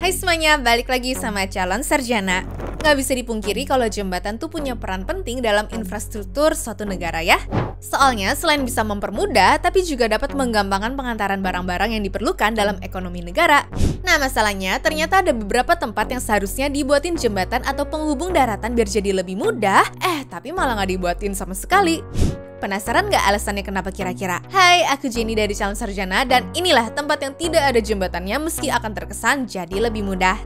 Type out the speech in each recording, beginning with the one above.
Hai semuanya, balik lagi sama calon sarjana. Nggak bisa dipungkiri kalau jembatan tuh punya peran penting dalam infrastruktur suatu negara ya. Soalnya selain bisa mempermudah, tapi juga dapat menggampangkan pengantaran barang-barang yang diperlukan dalam ekonomi negara. Nah masalahnya, ternyata ada beberapa tempat yang seharusnya dibuatin jembatan atau penghubung daratan biar jadi lebih mudah, tapi malah nggak dibuatin sama sekali. Penasaran nggak alasannya kenapa kira-kira? Hai, aku Jenny dari calon sarjana dan inilah tempat yang tidak ada jembatannya meski akan terkesan jadi lebih mudah.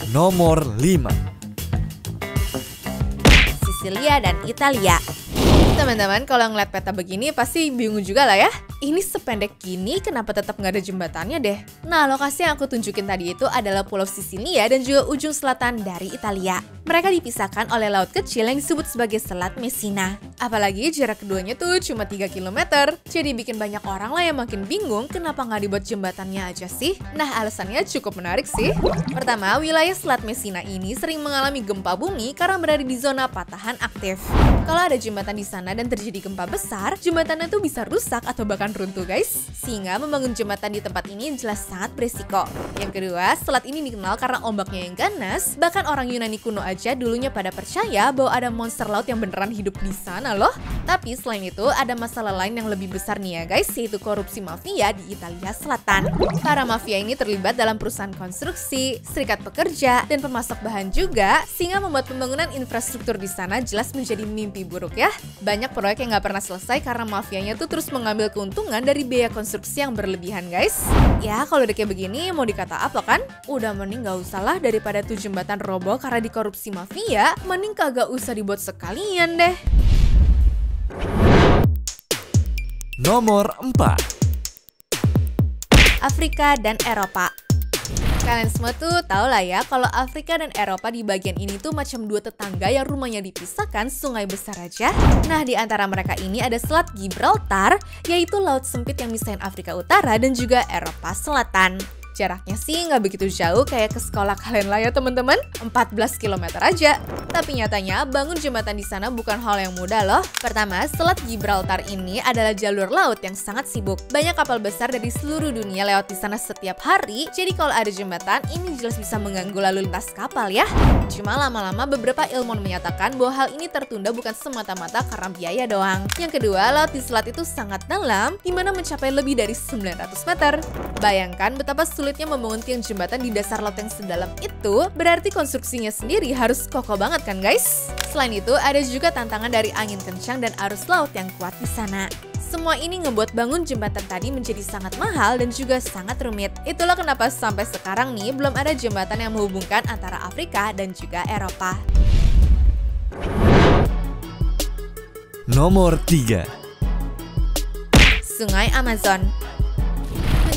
Nomor 5. Sisilia dan Italia. Teman-teman, kalau ngeliat peta begini pasti bingung juga lah ya. Ini sependek gini kenapa tetap nggak ada jembatannya deh? Nah, lokasi yang aku tunjukin tadi itu adalah Pulau Sisilia dan juga ujung selatan dari Italia. Mereka dipisahkan oleh laut kecil yang disebut sebagai Selat Messina. Apalagi jarak keduanya tuh cuma 3 km. Jadi bikin banyak orang lah yang makin bingung kenapa nggak dibuat jembatannya aja sih? Nah, alasannya cukup menarik sih. Pertama, wilayah Selat Messina ini sering mengalami gempa bumi karena berada di zona patahan aktif. Kalau ada jembatan di sana dan terjadi gempa besar, jembatannya tuh bisa rusak atau bahkan runtuh guys. Sehingga membangun jembatan di tempat ini jelas sangat beresiko. Yang kedua, selat ini dikenal karena ombaknya yang ganas. Bahkan orang Yunani kuno aja dulunya pada percaya bahwa ada monster laut yang beneran hidup di sana loh. Tapi selain itu ada masalah lain yang lebih besar nih ya guys, yaitu korupsi mafia di Italia Selatan. Para mafia ini terlibat dalam perusahaan konstruksi, serikat pekerja, dan pemasok bahan juga, sehingga membuat pembangunan infrastruktur di sana jelas menjadi mimpi buruk ya. Banyak proyek yang nggak pernah selesai karena mafianya tuh terus mengambil keuntungan dari biaya konstruksi yang berlebihan guys. Ya kalau udah kayak begini mau dikata apa kan? Udah mending nggak usah lah daripada tuh jembatan roboh karena dikorupsi mafia, mending kagak usah dibuat sekalian deh. Nomor 4. Afrika dan Eropa. Kalian semua tuh tau lah ya kalau Afrika dan Eropa di bagian ini tuh macam dua tetangga yang rumahnya dipisahkan sungai besar aja. Nah di antara mereka ini ada Selat Gibraltar, yaitu laut sempit yang misahin Afrika Utara dan juga Eropa Selatan. Jaraknya sih nggak begitu jauh kayak ke sekolah kalian lah ya teman-teman, 14 km aja. Tapi nyatanya bangun jembatan di sana bukan hal yang mudah loh. Pertama, Selat Gibraltar ini adalah jalur laut yang sangat sibuk. Banyak kapal besar dari seluruh dunia lewat di sana setiap hari. Jadi kalau ada jembatan, ini jelas bisa mengganggu lalu lintas kapal ya. Cuma lama-lama beberapa ilmuwan menyatakan bahwa hal ini tertunda bukan semata-mata karena biaya doang. Yang kedua, laut di selat itu sangat dalam, dimana mencapai lebih dari 900 meter. Bayangkan betapa sulitnya membangun tiang jembatan di dasar laut yang sedalam itu, berarti konstruksinya sendiri harus kokoh banget kan guys? Selain itu, ada juga tantangan dari angin kencang dan arus laut yang kuat di sana. Semua ini ngebuat bangun jembatan tadi menjadi sangat mahal dan juga sangat rumit. Itulah kenapa sampai sekarang nih belum ada jembatan yang menghubungkan antara Afrika dan juga Eropa. Nomor 3. Sungai Amazon.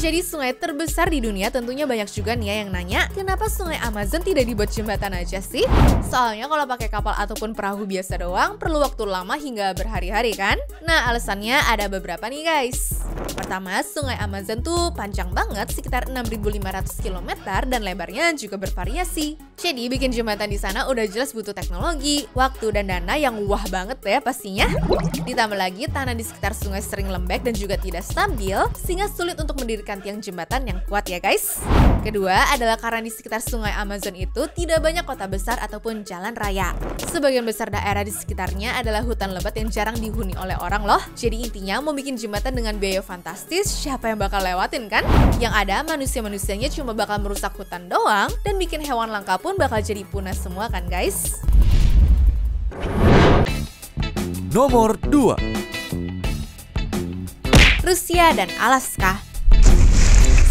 Menjadi sungai terbesar di dunia, tentunya banyak juga nih ya yang nanya, kenapa sungai Amazon tidak dibuat jembatan aja sih? Soalnya kalau pakai kapal ataupun perahu biasa doang, perlu waktu lama hingga berhari-hari kan? Nah, alasannya ada beberapa nih guys. Pertama, sungai Amazon tuh panjang banget, sekitar 6.500 km dan lebarnya juga bervariasi. Jadi bikin jembatan di sana udah jelas butuh teknologi, waktu dan dana yang wah banget ya pastinya. Ditambah lagi tanah di sekitar sungai sering lembek dan juga tidak stabil, sehingga sulit untuk mendirikan tiang jembatan yang kuat ya guys. Kedua adalah karena di sekitar sungai Amazon itu tidak banyak kota besar ataupun jalan raya. Sebagian besar daerah di sekitarnya adalah hutan lebat yang jarang dihuni oleh orang loh. Jadi intinya mau bikin jembatan dengan biaya fantastis, siapa yang bakal lewatin kan? Yang ada manusia-manusianya cuma bakal merusak hutan doang dan bikin hewan langka pun bakal jadi punah semua kan guys. Nomor 2. Rusia dan Alaska.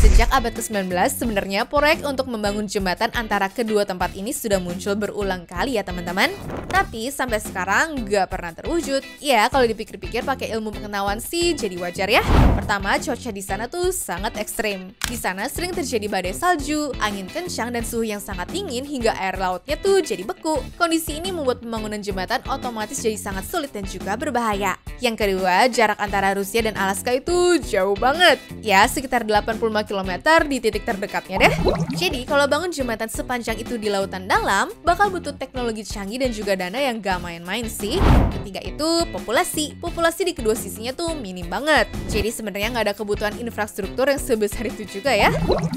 Sejak abad ke-19, sebenarnya proyek untuk membangun jembatan antara kedua tempat ini sudah muncul berulang kali ya teman-teman. Tapi sampai sekarang nggak pernah terwujud. Ya, kalau dipikir-pikir pakai ilmu pengetahuan sih jadi wajar ya. Pertama, cuaca di sana tuh sangat ekstrim. Di sana sering terjadi badai salju, angin kencang, dan suhu yang sangat dingin hingga air lautnya tuh jadi beku. Kondisi ini membuat pembangunan jembatan otomatis jadi sangat sulit dan juga berbahaya. Yang kedua, jarak antara Rusia dan Alaska itu jauh banget. Ya, sekitar 85 km di titik terdekatnya deh. Jadi kalau bangun jembatan sepanjang itu di lautan dalam, bakal butuh teknologi canggih dan juga dana yang gak main-main sih. Ketiga itu populasi. Populasi di kedua sisinya tuh minim banget. Jadi sebenarnya nggak ada kebutuhan infrastruktur yang sebesar itu juga ya.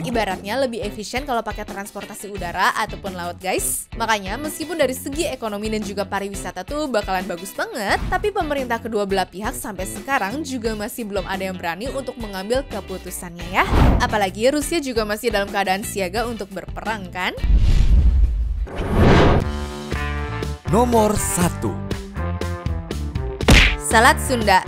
Ibaratnya lebih efisien kalau pakai transportasi udara ataupun laut guys. Makanya meskipun dari segi ekonomi dan juga pariwisata tuh bakalan bagus banget, tapi pemerintah kedua belah pihak sampai sekarang juga masih belum ada yang berani untuk mengambil keputusannya ya. Apalagi Rusia juga masih dalam keadaan siaga untuk berperang kan. Nomor 1. Selat Sunda.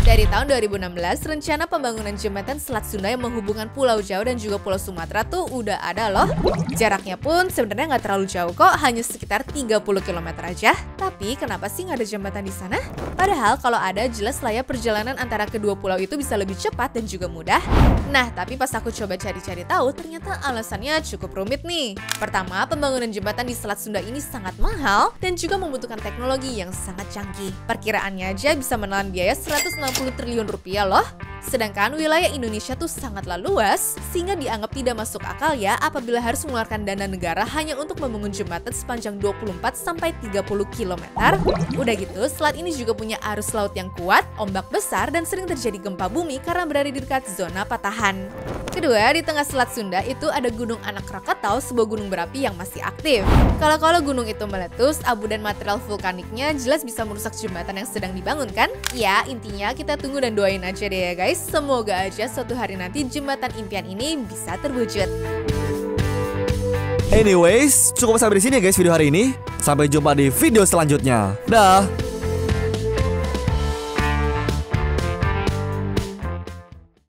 Dari tahun 2016, rencana pembangunan jembatan Selat Sunda yang menghubungkan Pulau Jawa dan juga Pulau Sumatera tuh udah ada loh. Jaraknya pun sebenarnya nggak terlalu jauh kok, hanya sekitar 30 km aja. Tapi kenapa sih nggak ada jembatan di sana? Padahal kalau ada, jelas lah ya perjalanan antara kedua pulau itu bisa lebih cepat dan juga mudah. Nah, tapi pas aku coba cari-cari tahu, ternyata alasannya cukup rumit nih. Pertama, pembangunan jembatan di Selat Sunda ini sangat mahal dan juga membutuhkan teknologi yang sangat canggih. Perkiraannya aja bisa menelan biaya 160 triliun rupiah loh. Sedangkan wilayah Indonesia tuh sangatlah luas, sehingga dianggap tidak masuk akal ya apabila harus mengeluarkan dana negara hanya untuk membangun jembatan sepanjang 24-30 km. Udah gitu, selat ini juga punya arus laut yang kuat, ombak besar, dan sering terjadi gempa bumi karena berada di dekat zona patahan. Kedua, di tengah Selat Sunda itu ada Gunung Anak Krakatau, sebuah gunung berapi yang masih aktif. Kalau gunung itu meletus, abu dan material vulkaniknya jelas bisa merusak jembatan yang sedang dibangun kan? Ya, intinya kita tunggu dan doain aja deh ya guys. Semoga aja suatu hari nanti jembatan impian ini bisa terwujud. Anyways, cukup sampai di sini ya guys video hari ini. Sampai jumpa di video selanjutnya. Dah.